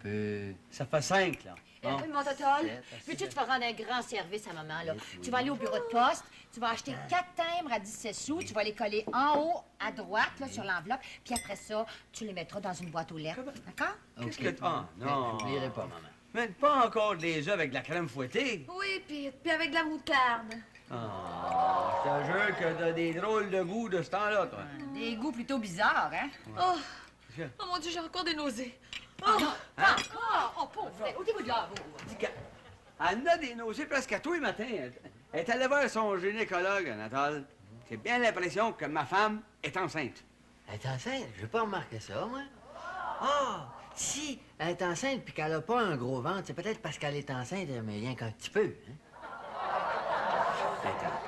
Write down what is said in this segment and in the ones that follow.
peu. Ça fait 5, là. Bon. Mon Totol, veux-tu te faire rendre un grand service à maman, là? Tu vas aller au bureau de poste, tu vas acheter 4 timbres à 17 sous, tu vas les coller en haut, à droite, là, sur l'enveloppe, puis après ça, tu les mettras dans une boîte aux lettres, d'accord? Qu'est-ce que... Ah, non. J'oublierai pas, maman. Mais pas encore des œufs avec de la crème fouettée. Oui, puis avec de la moutarde. Ah, je te jure que t'as des drôles de goût de ce temps-là, toi. Des goûts plutôt bizarres, hein? Oh mon Dieu, j'ai encore des nausées. Oh, non, pas encore! Oh, pauvre, au début de là, Elle a des nausées presque à tous les matins. Elle est allée voir son gynécologue, Anatole. J'ai bien l'impression que ma femme est enceinte. Elle est enceinte? J'ai pas remarqué ça, moi. Ah! Si elle est enceinte puis qu'elle a pas un gros ventre, c'est peut-être parce qu'elle est enceinte, mais rien qu'un petit peu, hein? Attends.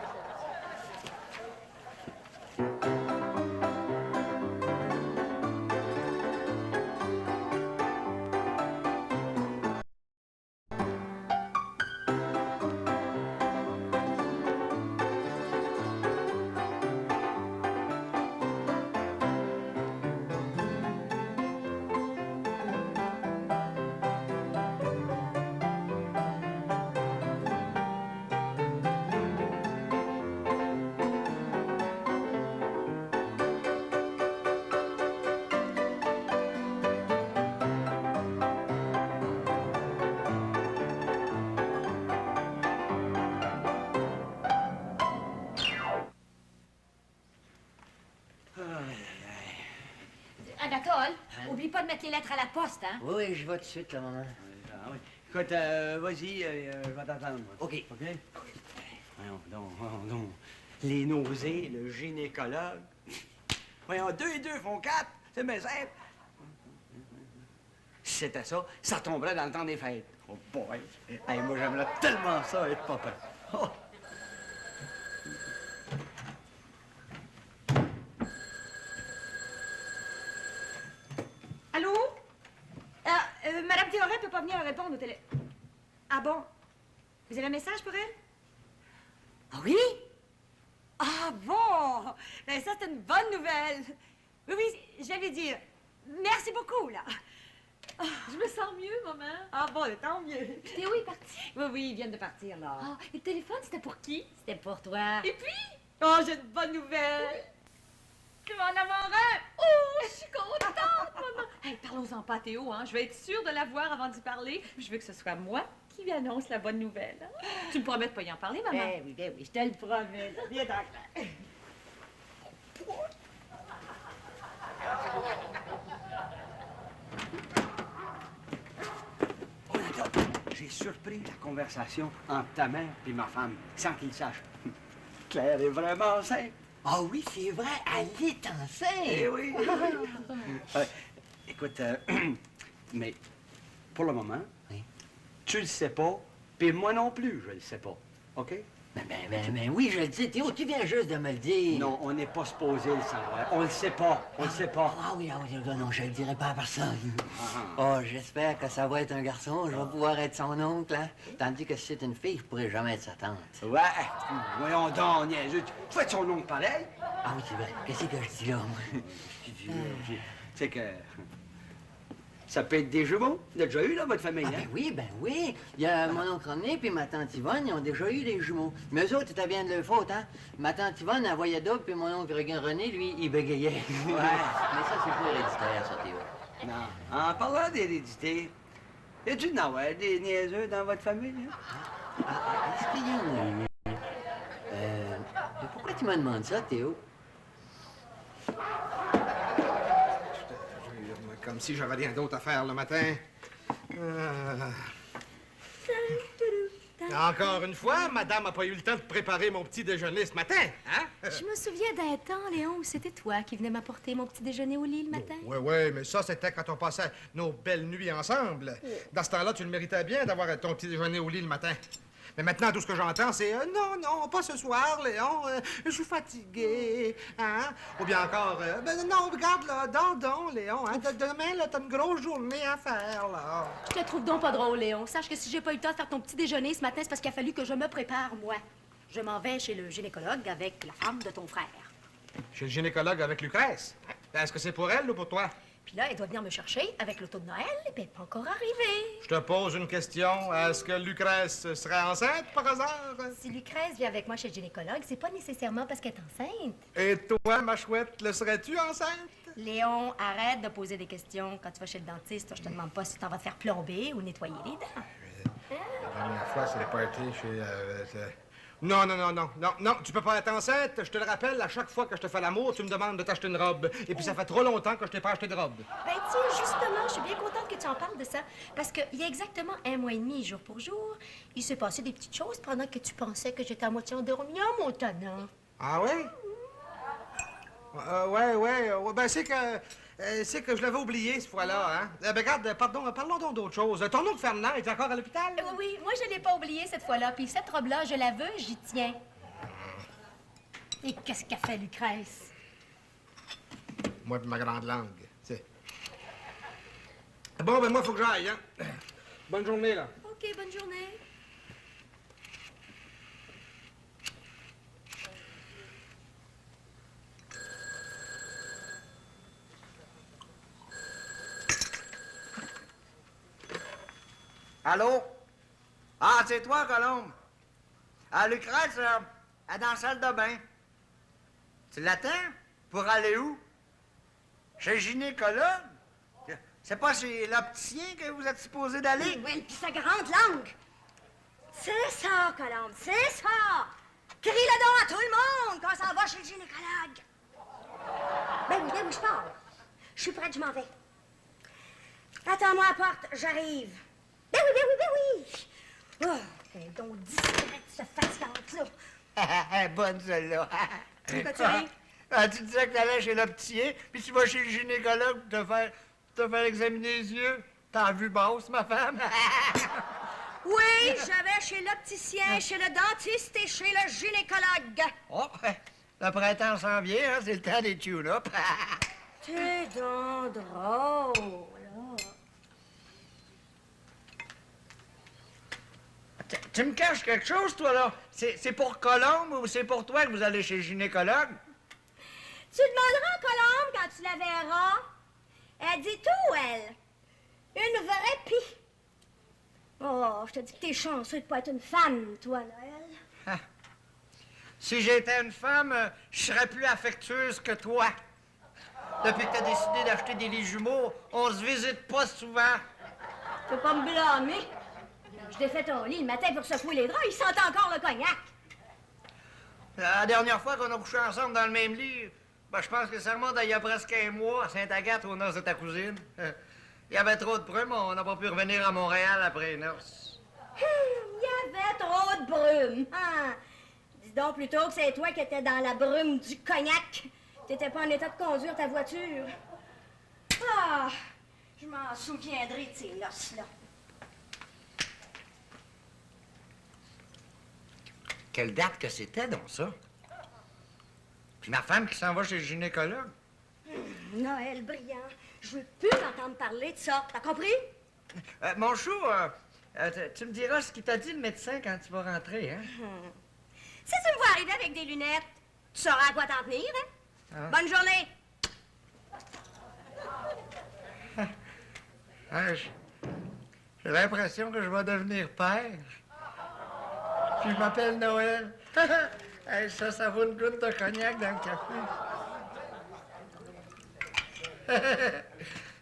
Anatole, oublie pas de mettre les lettres à la poste, hein? Oui, oui, je vais tout de suite, là, maman. Ah, oui. Écoute, vas-y, je vais t'attendre. Moi. OK. OK? Voyons donc. Les nausées, le gynécologue. Voyons, 2 et 2 font 4. C'est bien simple. Si c'était ça, ça tomberait dans le temps des fêtes. Oh boy! Hey, moi, j'aimerais tellement ça être papa. Oh. Allô? Madame Théoret peut pas venir répondre au télé... Ah bon? Vous avez un message pour elle? Ah oui? Ah bon! Ben ça, c'est une bonne nouvelle. Oui, oui, je vais lui dire. Merci beaucoup, là. Je me sens mieux, maman. Ah bon, tant mieux. Puis Théo est parti. Oui, oui, ils viennent de partir, là. Ah, et le téléphone, c'était pour qui? C'était pour toi. Et puis? Oh, j'ai une bonne nouvelle. Tu vas en avoir un. Oh, je suis contente, maman. Hey, parlons-en pas à Théo, hein. Je vais être sûre de la voir avant d'y parler. Je veux que ce soit moi qui lui annonce la bonne nouvelle. Hein? Tu me promets de pas y en parler, maman? Ben oui, je te le promets. Viens donc. Oh, Anatole, j'ai surpris la conversation entre ta mère et ma femme, sans qu'ils sachent. Claire est vraiment enceinte. Ah oui, c'est vrai, elle est enceinte! Eh oui! Écoute, mais pour le moment, Oui. tu le sais pas, puis moi non plus, je le sais pas. OK? Ben oui, je le dis, Théo, tu viens juste de me le dire. Non, on n'est pas supposé le savoir. On le sait pas. On le sait pas. Ah oui, non, je le dirai pas à personne. Ah. Oh, j'espère que ça va être un garçon, je vais pouvoir être son oncle, hein? Tandis que si c'est une fille, je pourrais jamais être sa tante. Ouais, voyons donc, niaiseux. Tu fais de son nom pareil? Ah oui, c'est vrai. Qu'est-ce que je dis là, moi? Tu sais que ça peut être des jumeaux. Vous avez déjà eu, là, votre famille, Ah hein? ben oui. Il y a mon oncle René puis ma tante Yvonne, ils ont déjà eu des jumeaux. Mais eux autres, c'était bien de leur faute, hein? Ma tante Yvonne, elle voyait double, puis mon oncle René, lui, il bégayait. Ouais. Mais ça, c'est pas héréditaire, ça, Théo. Non. En parlant d'hérédité, y a-tu des niaiseux dans votre famille, hein? Est-ce qu'il y en a eu? Mais pourquoi tu me demandes ça, Théo? Comme si j'avais rien d'autre à faire le matin. Encore une fois, madame n'a pas eu le temps de préparer mon petit déjeuner ce matin, hein? Je me souviens d'un temps, Léon, où c'était toi qui venais m'apporter mon petit déjeuner au lit le matin. Oui, mais ça, c'était quand on passait nos belles nuits ensemble. Dans ce temps-là, tu le méritais bien d'avoir ton petit déjeuner au lit le matin. Mais maintenant, tout ce que j'entends, c'est non, pas ce soir, Léon, je suis fatigué, hein? Ou bien encore, non, regarde, là, dors, Léon, hein? Demain, là, t'as une grosse journée à faire, là. Je te trouve donc pas drôle, Léon. Sache que si j'ai pas eu le temps de faire ton petit déjeuner ce matin, c'est parce qu'il a fallu que je me prépare, moi. Je m'en vais chez le gynécologue avec la femme de ton frère. Chez le gynécologue avec Lucrèce. Est-ce que c'est pour elle ou pour toi? Puis là, elle doit venir me chercher avec l'auto de Noël, et puis elle n'est pas encore arrivée. Je te pose une question. Est-ce que Lucrèce serait enceinte, par hasard? Si Lucrèce vient avec moi chez le gynécologue, c'est pas nécessairement parce qu'elle est enceinte. Et toi, ma chouette, le serais-tu enceinte? Léon, arrête de poser des questions. Quand tu vas chez le dentiste, je te demande pas si tu vas te faire plomber ou nettoyer les dents. La dernière fois, c'est le party chez... Non, tu peux pas être enceinte. Je te le rappelle, à chaque fois que je te fais l'amour, tu me demandes de t'acheter une robe. Et puis ça fait trop longtemps que je t'ai pas acheté de robe. Ben tiens, justement, je suis bien contente que tu en parles de ça. Parce qu'il y a exactement 1 mois et demi, jour pour jour, il s'est passé des petites choses pendant que tu pensais que j'étais à moitié endormie en mon tannant. Ah ouais? Ouais. Ben c'est que je l'avais oublié, cette fois-là, hein? Ben regarde, parlons donc d'autre chose. Ton oncle Fernand est encore à l'hôpital? Oui, moi je l'ai pas oublié cette fois-là. Puis cette robe-là, je la veux, j'y tiens. Et qu'est-ce qu'a fait Lucrèce? Moi puis ma grande langue, tu sais. Bon, ben moi, faut que j'aille, hein? Bonne journée, là. OK, bonne journée. Allô? Ah, c'est toi, Colombe? Ah, Lucrèce, elle est dans la salle de bain. Tu l'attends? Pour aller où? Chez le gynécologue? C'est pas chez l'opticien que vous êtes supposé d'aller? Oui, puis sa grande langue. C'est ça, Colombe, c'est ça. Crie-le donc à tout le monde qu'on s'en va chez le gynécologue. Ben oui, je pars. Je suis prête, je m'en vais. Attends-moi à la porte, j'arrive. Ben oui. Oh, elle est donc discrète, cette fatigante-là. Bonne celle-là. Pourquoi tu ris? Ah, tu disais que t'allais chez l'opticien, puis tu vas chez le gynécologue pour te faire examiner les yeux. T'as vu basse, ma femme? Oui, j'avais chez l'opticien, chez le dentiste et chez le gynécologue. Oh, le printemps s'en vient, hein? C'est le temps des tune-up. T'es donc drôle. Tu me caches quelque chose, toi, là? C'est pour Colombe ou c'est pour toi que vous allez chez le gynécologue? Tu demanderas à Colombe quand tu la verras. Elle dit tout, elle. Une vraie pie. Oh, je te dis que t'es chanceux de pas être une femme, toi, Noël. Si j'étais une femme, je serais plus affectueuse que toi. Depuis que t'as décidé d'acheter des lits jumeaux, on se visite pas souvent. Tu peux pas me blâmer. Je défais ton lit le matin pour secouer les draps, il sent encore le cognac. La dernière fois qu'on a couché ensemble dans le même lit, ben, je pense que ça remonte à il y a presque 1 mois, à Sainte-Agathe, aux noces de ta cousine. Il y avait trop de brume, on n'a pas pu revenir à Montréal après les noces. Il y avait trop de brume. Hein? Dis donc plutôt que c'est toi qui étais dans la brume du cognac. T'étais pas en état de conduire ta voiture. Ah, je m'en souviendrai de ces noces-là. Quelle date que c'était, donc, ça? Puis ma femme qui s'en va chez le gynécologue. Noël brillant, je veux plus entendre parler de ça. T'as compris? Mon chou, tu me diras ce qu'il t'a dit le médecin quand tu vas rentrer, hein? Si tu me vois arriver avec des lunettes, tu sauras à quoi t'en tenir, hein? Ah. Bonne journée! J'ai l'impression que je vais devenir père. Puis je m'appelle Noël. Hey, ça vaut une goutte de cognac dans le café.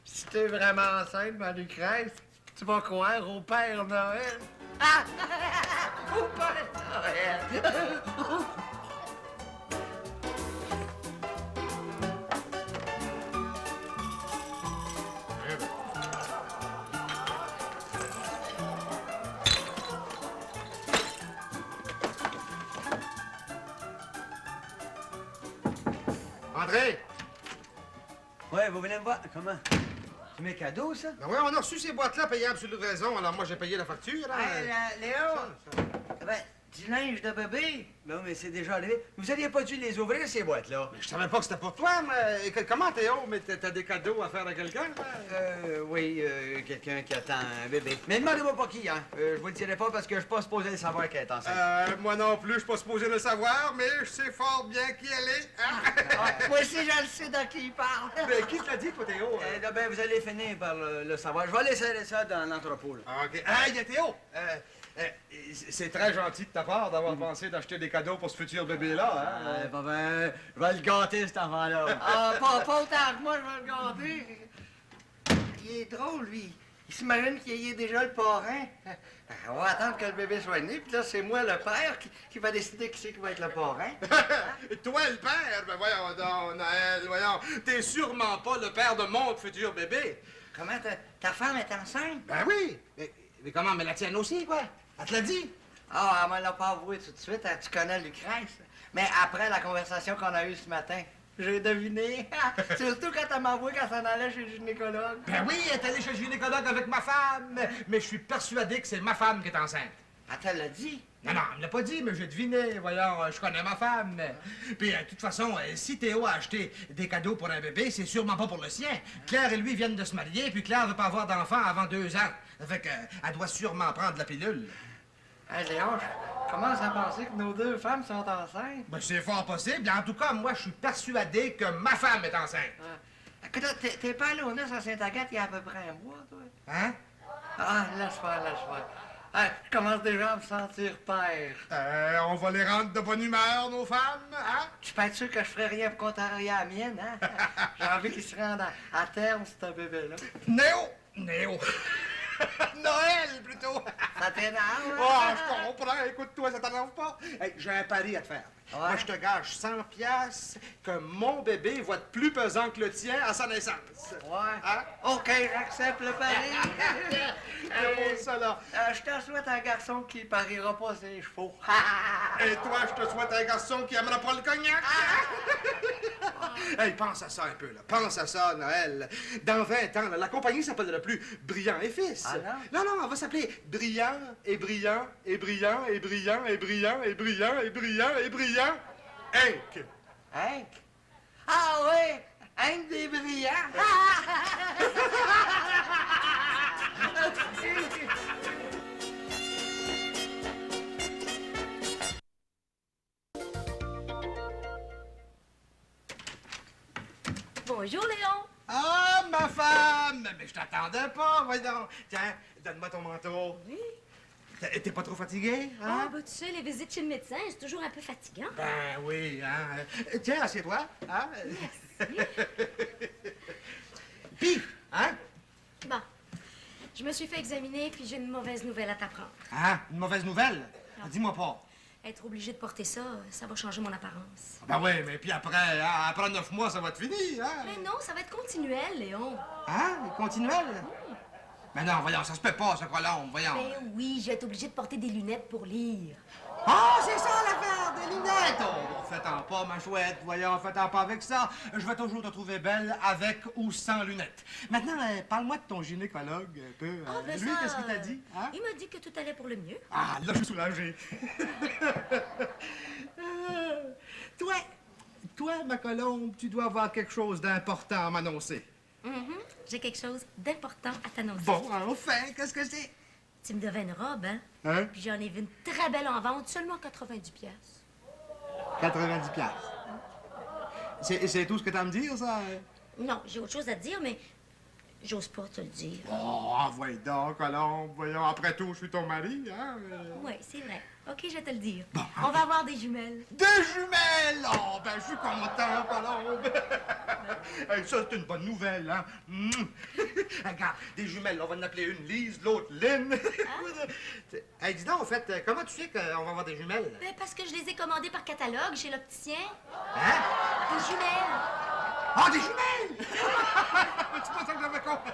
Si t'es vraiment enceinte, ma Lucrèce, tu vas croire au Père Noël. Ah! Au Père Noël! André! Ouais, vous venez me voir. Comment? C'est mes cadeaux, ça? Ben ouais, on a reçu ces boîtes-là payables sur livraison, alors moi j'ai payé la facture, là. Hey, Léo! Ça. Ben, Du linge de bébé? Non, mais c'est déjà arrivé. Vous auriez pas dû les ouvrir, ces boîtes-là. Mais je savais pas que c'était pour toi, mais... Comment, Théo? Mais t'as des cadeaux à faire à quelqu'un? Oui, quelqu'un qui attend un bébé. Mais demandez-moi pas qui, hein. Je vous le dirai pas parce que je suis pas supposé le savoir qu'elle est enceinte. Moi non plus, je suis pas supposé le savoir, mais je sais fort bien qui elle est. Hein? Moi aussi, je le sais de qui il parle. Mais qui te l'a dit, toi, Théo? Là, ben, vous allez finir par le savoir. Je vais laisser ça dans l'entrepôt, là. Ah, OK. Hey, Théo! C'est très gentil de ta part d'avoir pensé d'acheter des cadeaux pour ce futur bébé-là, hein? Ben, je vais le gâter, cet enfant-là. Ah, pas autant que moi, je vais le garder. Il est drôle, lui. Il s'imagine qu'il y ait déjà le parrain. On va attendre que le bébé soit né, puis là, c'est moi, le père, qui va décider qui c'est qui va être le parrain. Toi, le père? Ben voyons donc, Noël, voyons. T'es sûrement pas le père de mon futur bébé. Comment ta femme est enceinte? Ben oui. Mais comment? Mais la tienne aussi, quoi? Elle te l'a dit? Ah, elle me l'a pas avoué tout de suite. Hein, tu connais Lucrèce. Mais après la conversation qu'on a eue ce matin, j'ai deviné. Surtout quand elle m'a avoué qu'elle s'en allait chez le gynécologue. Ben oui, elle est allée chez le gynécologue avec ma femme. Mais je suis persuadé que c'est ma femme qui est enceinte. Elle te l'a dit. Non, elle me l'a pas dit, mais j'ai deviné. Voyons, je connais ma femme. Puis, de toute façon, si Théo a acheté des cadeaux pour un bébé, c'est sûrement pas pour le sien. Claire et lui viennent de se marier, puis Claire veut pas avoir d'enfant avant 2 ans. Ça fait qu'elle doit sûrement prendre la pilule. Hey, Léon, je commence à penser que nos 2 femmes sont enceintes. Ben, c'est fort possible. En tout cas, moi, je suis persuadé que ma femme est enceinte. Écoute, t'es pas allé au nez à Sainte-Agathe il y a à peu près un mois, toi? Hein? Ah, laisse faire, laisse faire. Hey, je commence déjà à me sentir père. On va les rendre de bonne humeur, nos femmes, hein? Tu peux être sûr que je ferais rien pour contrarier la mienne, hein? J'ai envie qu'il se rende à terme, ce bébé-là. Néo! Noël, plutôt! Ça t'énerve, Oh, hein? je comprends. Écoute-toi, ça t'énerve pas? Hey, j'ai un pari à te faire. Ouais. Moi, je te gage 100 piastres que mon bébé va être plus pesant que le tien à sa naissance. Ouais. Hein? OK, j'accepte le pari. C'est bon, ça, là. Je te souhaite un garçon qui pariera pas ses chevaux. Et toi, je te souhaite un garçon qui aimera pas le cognac. Hey, pense à ça un peu, là. Pense à ça, Noël. Dans 20 ans, là, la compagnie s'appellera plus Brillant et Fils. Ah non? Non, on va s'appeler Brillant et Brillant et Brillant et Brillant et Brillant et Brillant et Brillant et Brillant. Hank. Hank? Ah oui! Hank des brillants! Bonjour, Léon. Ah, ma femme! Mais je t'attendais pas, voyons. Tiens, donne-moi ton manteau. Oui. T'es pas trop fatigué, hein? Ah, bah, tu sais, les visites chez le médecin, c'est toujours un peu fatigant. Ben oui, hein. Tiens, assieds-toi, hein? Puis, hein? Bon, je me suis fait examiner, puis j'ai une mauvaise nouvelle à t'apprendre. Ah, une mauvaise nouvelle? Dis-moi pas. Être obligé de porter ça, ça va changer mon apparence. Ben oui, mais puis après, après 9 mois, ça va être fini, hein? Mais non, ça va être continuel, Léon. Hein? Continuel? Mais non, voyons, ça se peut pas, ce Colombe, voyons. Ben oui, je vais être obligée de porter des lunettes pour lire. Ah, c'est ça l'affaire, des lunettes! Oh, fais-en pas, ma chouette, voyons, fais-en pas avec ça. Je vais toujours te trouver belle avec ou sans lunettes. Maintenant, parle-moi de ton gynécologue un peu. Ah, ben lui, ça, qu'est-ce qu'il t'a dit? Hein? Il m'a dit que tout allait pour le mieux. Ah, là, je suis soulagé. Toi, ma Colombe, tu dois avoir quelque chose d'important à m'annoncer. J'ai quelque chose d'important à t'annoncer. Bon, enfin, qu'est-ce que c'est? Tu me devais une robe, hein? Hein? Puis j'en ai vu une très belle en vente, seulement 90 pièces. 90 piastres. C'est tout ce que t'as à me dire, ça? Non, j'ai autre chose à te dire, mais j'ose pas te le dire. Oh, voyons donc, Colombe, voyons, après tout, je suis ton mari, hein? Oui, c'est vrai. OK, je vais te le dire. Bon. On va avoir des jumelles. Des jumelles! Oh, ben, je suis content, Colombe! Hey, ça, c'est une bonne nouvelle, hein? Regarde, des jumelles, on va en appeler une Lise, l'autre Lynn. Hey, dis donc, en fait, comment tu sais qu'on va avoir des jumelles? Ben, parce que je les ai commandées par catalogue chez l'opticien. Hein? Des jumelles. Ah, des jumelles! Tu penses que j'avais compris?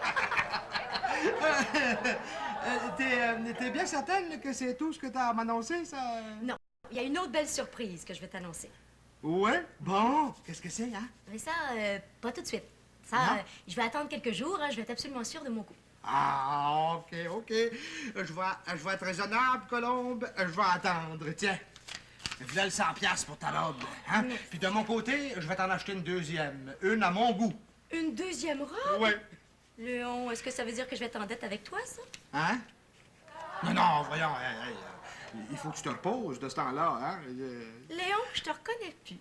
T'es bien certaine que c'est tout ce que t'as à m'annoncer, ça? Non, il y a une autre belle surprise que je vais t'annoncer. Ouais? Bon, qu'est-ce que c'est, hein? Mais ça, pas tout de suite. Ça, Non? je vais attendre quelques jours, hein, je vais être absolument sûre de mon coup. Ah, OK. OK. Je vais être raisonnable, Colombe. Je vais attendre. Tiens. Voilà le 100 piastres pour ta robe. Hein? Puis de mon côté, je vais t'en acheter une deuxième. Une à mon goût. Une deuxième robe? Ouais. Léon, est-ce que ça veut dire que je vais être en dette avec toi, ça? Hein? Non, voyons. Il faut que tu te reposes de ce temps-là, hein? Léon, je te reconnais plus.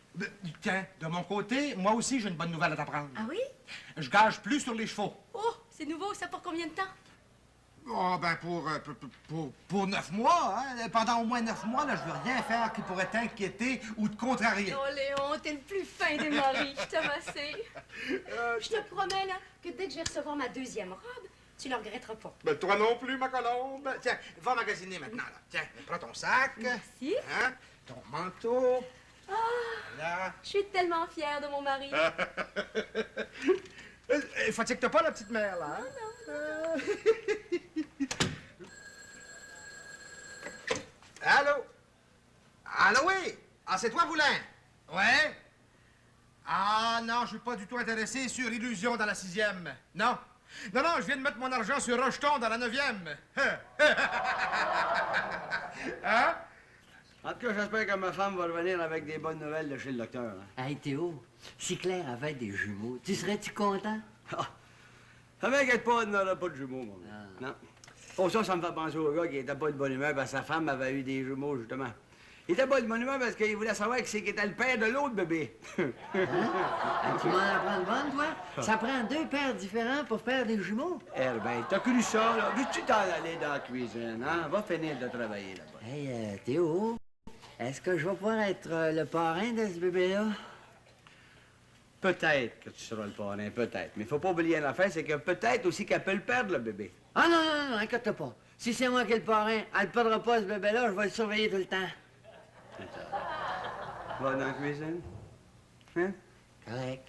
Tiens, de mon côté, moi aussi, j'ai une bonne nouvelle à t'apprendre. Ah oui? Je gage plus sur les chevaux. Oh, c'est nouveau, ça, pour combien de temps? Oh, ben, pour 9 mois, hein? Pendant au moins 9 mois, là, je veux rien faire qui pourrait t'inquiéter ou te contrarier. Oh, Léon, t'es le plus fin des maris. Je t'aime assez. Je te promets, là, que dès que je vais recevoir ma deuxième robe, tu le regretteras pas. Ben, toi non plus, ma Colombe. Tiens, va magasiner maintenant, là. Tiens, prends ton sac. Merci. Hein? Ton manteau. Ah, Là. je suis tellement fière de mon mari. Fatigue-toi pas, la petite mère, là. Hein? Non. Allô? Allô, oui? Ah, c'est toi, Boulin? Ouais? Ah, non, je suis pas du tout intéressé sur Illusion dans la 6e. Non. Non, je viens de mettre mon argent sur Rocheton dans la 9e. Hein? En tout cas, j'espère que ma femme va revenir avec des bonnes nouvelles de chez le docteur. Hein. Hey, Théo, si Claire avait des jumeaux, tu serais-tu content? Ça m'inquiète pas, elle n'aura pas de jumeaux, moi. Ah. Non. Pour ça me fait penser au gars qui était pas de bonne humeur parce que sa femme avait eu des jumeaux, justement. Il était pas de bonne humeur parce qu'il voulait savoir qui c'est qui était le père de l'autre bébé. Hein? Tu m'en apprends de bonne, toi? Ça prend 2 pères différents pour faire des jumeaux? Ben, t'as cru ça, là? Veux-tu t'en aller dans la cuisine, hein? Va finir de travailler, là-bas. Hey, Théo, est-ce que je vais pouvoir être le parrain de ce bébé-là? Peut-être que tu seras le parrain, peut-être. Mais faut pas oublier une affaire, c'est que peut-être aussi qu'elle peut le perdre, le bébé. Ah non, inquiète-toi pas. Si c'est moi qui ai le parrain, elle ne perdra pas ce bébé-là, je vais le surveiller tout le temps. Va dans la cuisine. Hein? Correct.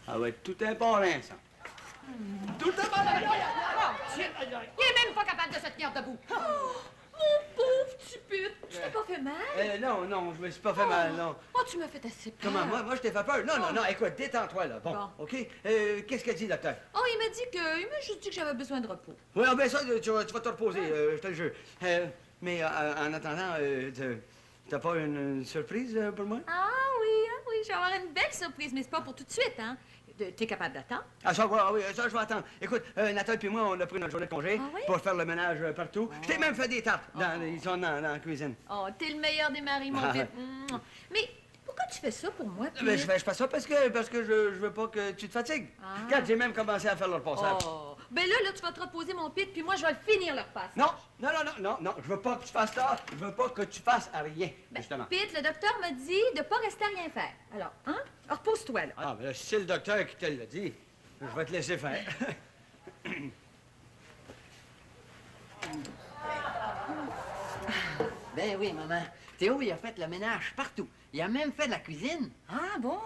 Ça va être tout un parrain, ça. Tout un parrain! Il est même pas capable de se tenir debout. Oh, mon pauvre petit pute. Tu t'es pas fait mal? Non, je me suis pas fait mal, non. Oh, tu m'as fait assez peur. Comment, moi, je t'ai fait peur? Non, écoute, détends-toi, là. Bon, OK? Qu'est-ce qu'elle dit, docteur? Oh, il m'a juste dit que j'avais besoin de repos. Oui, ben ça, tu vas te reposer, je te le jure. Mais en attendant, t'as pas une surprise pour moi? Ah oui, je vais avoir une belle surprise, mais c'est pas pour tout de suite, hein? T'es capable d'attendre? Ah, oui, ça, je vais attendre. Écoute, Nathalie puis moi, on a pris notre journée de congé Ah oui? pour faire le ménage partout. Je t'ai même fait des tartes. Ils sont dans la cuisine. Oh, t'es le meilleur des maris, mon père. Mais pourquoi tu fais ça pour moi, puis? Ben, je fais pas ça parce que je veux pas que tu te fatigues. Ah. Regarde, j'ai même commencé à faire le repassage. Oh, ben là, tu vas te reposer, mon pit, puis moi, je vais le finir, le repassage. Non, je veux pas que tu fasses ça. Je veux pas que tu fasses rien, Ben, justement. Pete, le docteur m'a dit de pas rester à rien faire. Alors, hein? Repose-toi, là. Ah, mais là, si c'est le docteur qui te l'a dit, je vais te laisser faire. Ben oui, maman. Théo, il a fait le ménage partout. Il a même fait de la cuisine. Ah bon?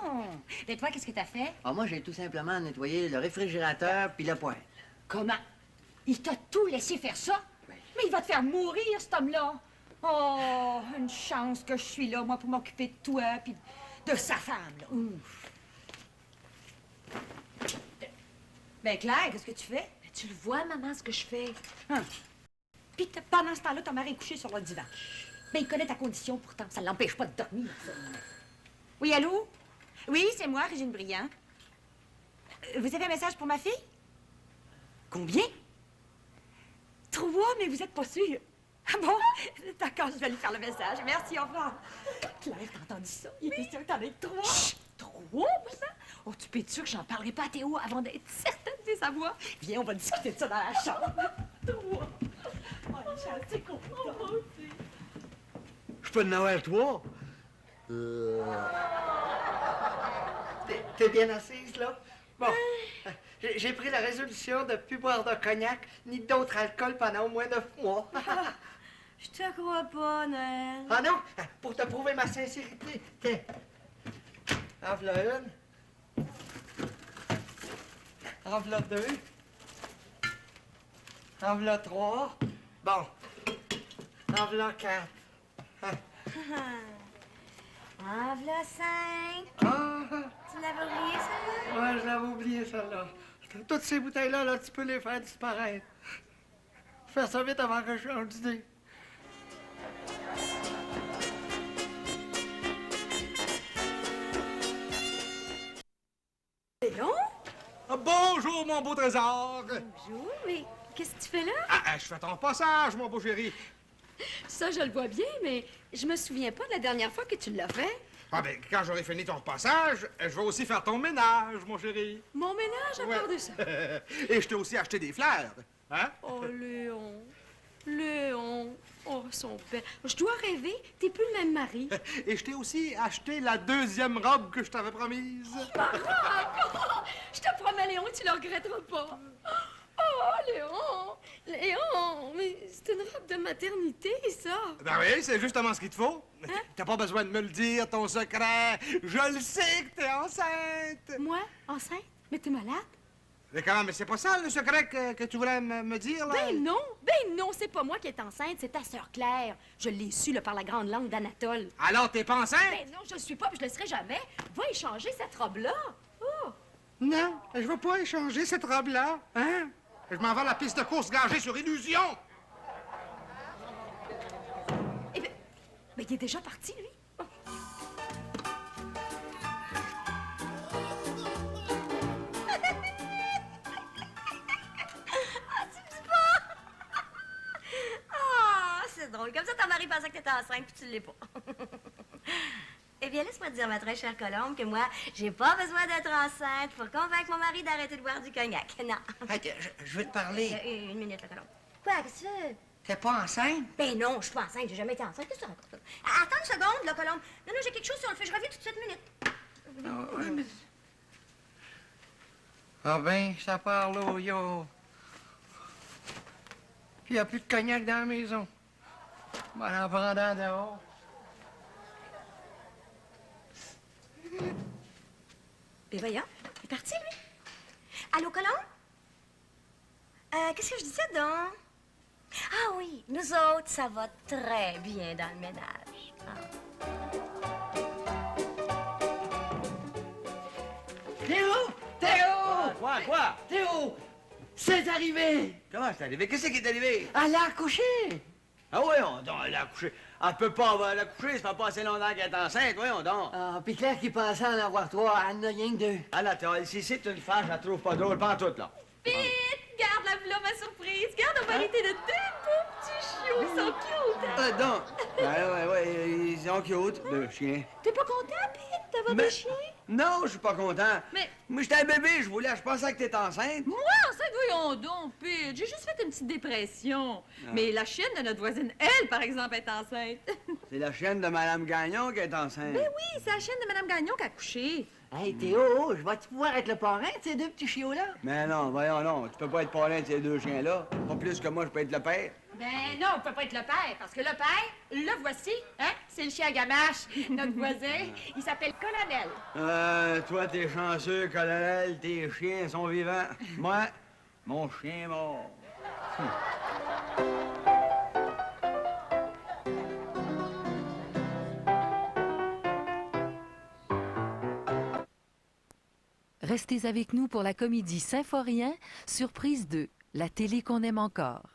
Et toi, qu'est-ce que t'as fait? Ah, moi, j'ai tout simplement nettoyé le réfrigérateur puis le poêle. Comment? Il t'a tout laissé faire ça? Mais il va te faire mourir, cet homme-là. Oh, une chance que je suis là, moi, pour m'occuper de toi puis de sa femme, là. Ouf. Ben, Claire, qu'est-ce que tu fais? Ben, tu le vois, maman, ce que je fais. Hein? Puis pendant ce temps-là, ton mari est couché sur le divan. Mais il connaît ta condition, pourtant. Ça ne l'empêche pas de dormir, ça. Oui, allô? Oui, c'est moi, Régine Briand. Vous avez un message pour ma fille? Combien? 3, mais vous êtes pas sûr. Ah bon? D'accord, je vais lui faire le message. Merci, au revoir. Claire, t'as entendu ça? Il était sûr que t'en aies 3. Chut! 3, ça? Oh, tu peux être sûr que j'en parlerai pas à Théo avant d'être certaine de sa voix. Viens, on va discuter de ça dans la chambre. 3. Oh, je suis assez contente. Je peux en avoir 3. T'es bien assise, là? Bon, j'ai pris la résolution de ne plus boire de cognac ni d'autres alcools pendant au moins 9 mois. Je te crois pas, Noël. Ah non? Pour te prouver ma sincérité. Tiens. En voilà une. En voilà 2. En voilà 3. Bon. En voilà 4. Ah, v'là 5. Ah, Tu l'avais oublié, ça? ouais, je l'avais oublié, celle-là. Toutes ces bouteilles-là, là, tu peux les faire disparaître. Fais ça vite avant que je change d'idée. Léon? Ah, bonjour, mon beau trésor! Bonjour, mais qu'est-ce que tu fais là? Je fais ton passage, mon beau chéri. Ça, je le vois bien, mais je me souviens pas de la dernière fois que tu l'as fait. Ah, ben, quand j'aurai fini ton passage, je vais aussi faire ton ménage, mon chéri. Mon ménage à Ouais. part de ça. Et je t'ai aussi acheté des fleurs. Hein? Oh, Léon. Léon. Oh, son père. Je dois rêver. T'es plus le même mari. Et je t'ai aussi acheté la deuxième robe que je t'avais promise. Je te promets, Léon, tu le regretteras pas. Oh, Léon. Léon, mais c'est une robe de maternité, ça. Ben oui, c'est justement ce qu'il te faut. T'as pas besoin de me le dire, ton secret. Je le sais que t'es enceinte. Moi, enceinte? Mais t'es malade? Mais comment, mais c'est pas ça le secret que tu voulais me dire, là? Ben non, c'est pas moi qui est enceinte, c'est ta sœur Claire. Je l'ai su là, par la grande langue d'Anatole. Alors, t'es pas enceinte? Ben non, je le suis pas, puis je le serai jamais. Va échanger cette robe-là. Oh! Non, je veux pas échanger cette robe-là. Hein? Je m'en vais à la piste de course gagée sur illusion. Eh ben, il est déjà parti, lui. Oh. Ah, c'est drôle. Comme ça, ton mari pensait que t'étais enceinte, puis tu l'es pas. Eh bien, laisse-moi te dire, ma très chère Colombe, que moi, j'ai pas besoin d'être enceinte pour convaincre mon mari d'arrêter de boire du cognac. Non. Hey, je veux te parler. Une minute, la Colombe. Quoi, qu'est-ce que tu veux? T'es pas enceinte? Ben non, je suis pas enceinte, j'ai jamais été enceinte. Qu'est-ce que tu racontes? Attends une seconde, là, Colombe. Non, j'ai quelque chose sur le feu, je reviens tout de suite, une minute. Ah ben, ça parle au yo. Puis y a plus de cognac dans la maison. On va en prendre en dehors. Ben voyons, il est parti, lui. Allô, Colombe? Qu'est-ce que je disais donc? Ah oui, nous autres, ça va très bien dans le ménage. Ah. Théo! Théo! Quoi? Théo! C'est arrivé! Comment c'est arrivé? Qu'est-ce qui est arrivé? Elle a accouché! Ah voyons donc, elle a accouché. Elle peut pas avoir accouché, ça fait pas assez longtemps qu'elle est enceinte, voyons donc. Ah, puis Claire qui pensait en avoir trois, elle en a rien que deux. Anatole, si c'est une femme, je la trouve pas drôle, pas en tout, là. Vite! Garde la voilà ma surprise! Garde, on va arrêter de deux beaux petits chiots! Ils sont cute! Hein? Donc. Ouais, ils sont cute, le chien. T'es pas content, Pete, d'avoir Mais- des chiens? Non, je suis pas content. Mais- Moi, j'étais un bébé, je pensais que t'étais enceinte. Moi, enceinte, voyons donc, Pete. J'ai juste fait une petite dépression. Mais la chienne de notre voisine, elle, par exemple, est enceinte. C'est la chienne de Madame Gagnon qui est enceinte. Ben oui, c'est la chienne de Mme Gagnon qui a accouché. Hey, Théo, je vais-tu pouvoir être le parrain de ces deux petits chiots-là? Mais non, voyons, non, tu peux pas être parrain de ces deux chiens-là. Pas plus que moi, je peux être le père. Ben non, on peut pas être le père, parce que le père, le voici, hein? C'est le chien à gamache, notre voisin. Il s'appelle Colonel. Toi, t'es chanceux, colonel, tes chiens sont vivants. Moi, mon chien est mort. Restez avec nous pour la comédie Symphorien, surprise 2, la télé qu'on aime encore.